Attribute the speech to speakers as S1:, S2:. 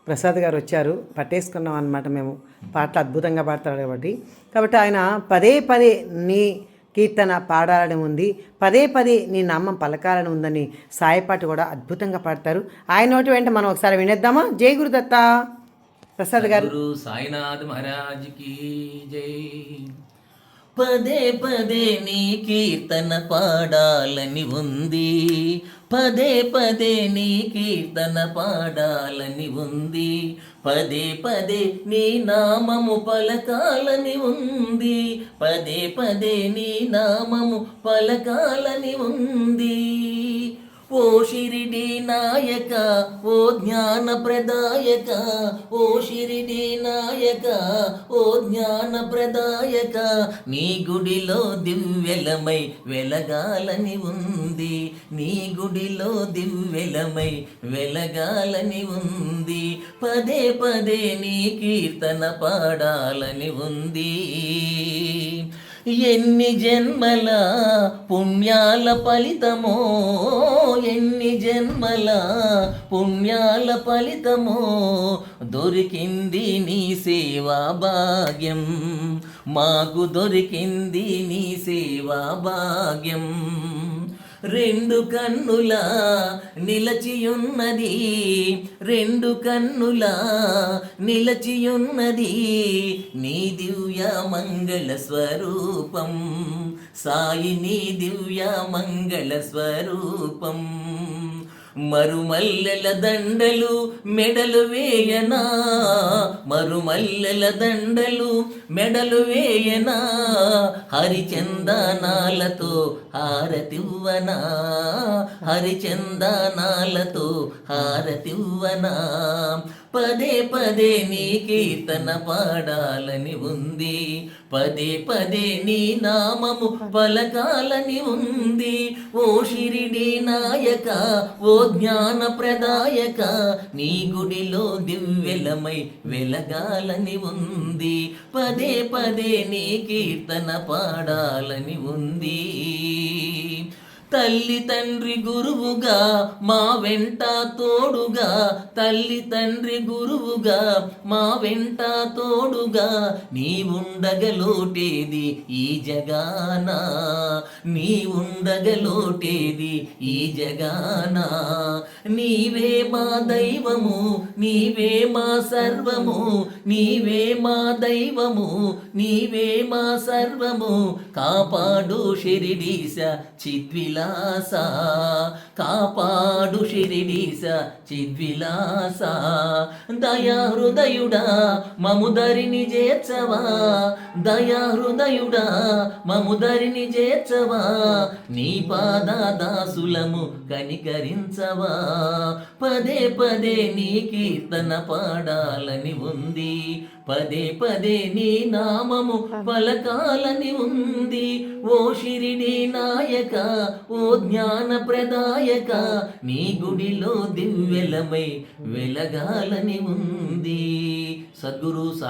S1: ప్రసాద్ గారు వచ్చారు, పట్టేసుకున్నాం అనమాట. మేము పాటలు అద్భుతంగా పాడతాడు కాబట్టి ఆయన పదే పదే నీ కీర్తన పాడాలని ఉంది, పదే పదే నీ నామం పలకాలని ఉందని సాయిపాట కూడా అద్భుతంగా పాడతారు. ఆయన నోటి వెంట మనం ఒకసారి వినేద్దామా? జై గురుదత్త. ప్రసాద్ గారు.
S2: సాయినాథ్ మహారాజ్ కి జై. పదే పదే నీ కీర్తన పాడాలని ఉంది, పదే పదే నీ కీర్తన పాడాలని ఉంది, పదే పదే నీ నామము పలకాలని ఉంది, పదే పదే నీ నామము పలకాలని ఉంది. ఓ షిరిడి నాయక, ఓ జ్ఞాన ప్రదాయక, ఓ షిరిడి నాయక, ఓ జ్ఞాన ప్రదాయక, నీ గుడిలో దివ్యలమై వెలగాలని ఉంది, నీ గుడిలో దివ్యలమై వెలగాలని ఉంది, పదే పదే నీ కీర్తన పాడాలని ఉంది. ఎన్ని జన్మల పుణ్యాల ఫలితమో, ఎన్ని జన్మల పుణ్యాల ఫలితమో దొరికింది నీ సేవా భాగ్యం, మాకు దొరికింది నీ సేవా భాగ్యం. రెండు కన్నుల నిలచియున్నది, రెండు కన్నుల నిలచియున్నది నీ దివ్య మంగళ స్వరూపం, సాయి నీ దివ్య మంగళ స్వరూపం. మరుమల్లెల దండలు మెడలు వేయనా, మరుమల్లెల దండలు మెడలు వేయనా, హరిచందనాలతో హారతివ్వనా, హరిచందనాలతో హారతివ్వనా, పదే పదే నీ కీర్తన పాడాలని ఉంది, పదే పదే నీ నామము పలకాలని ఉంది. ఓ షిరిడి నాయక, ఓ జ్ఞాన ప్రదాయక, నీ గుడిలో దివ్యలమై వెలగాలని ఉంది, పదే పదే నీ కీర్తన పాడాలని ఉంది. తల్లి తండ్రి గురువుగా మా వెంట తోడుగా, తల్లి తండ్రి గురువుగా మా వెంట తోడుగా, నీ ఉండగలోటేది ఈ జగాన, నీ ఉండగలోటేది ఈ జగాన, నీవే మా దైవము, నీవే మా సర్వము, నీవే మా దైవము, నీవే మా సర్వము, కాపాడు షిరిడీశ చిద్విలాస, కాపాడు షిరిడీశ చిద్విలాస, దయా హృదయుడా మముదరిని చేర్చవా, దయా హృదయుడా మముదరిని చేర్చవా, నీ పాద దాసులము కనికరించవా, పదే పదే నీ కీర్తన పాడాలని ఉంది, పదే పదే నీ నామము పలకాలని ఉంది. ఓ షిరిడి నాయక, ఓ జ్ఞాన ప్రదాయక, నీ గుడిలో దివ్యలమై వెలగాలని ఉంది. సద్గురు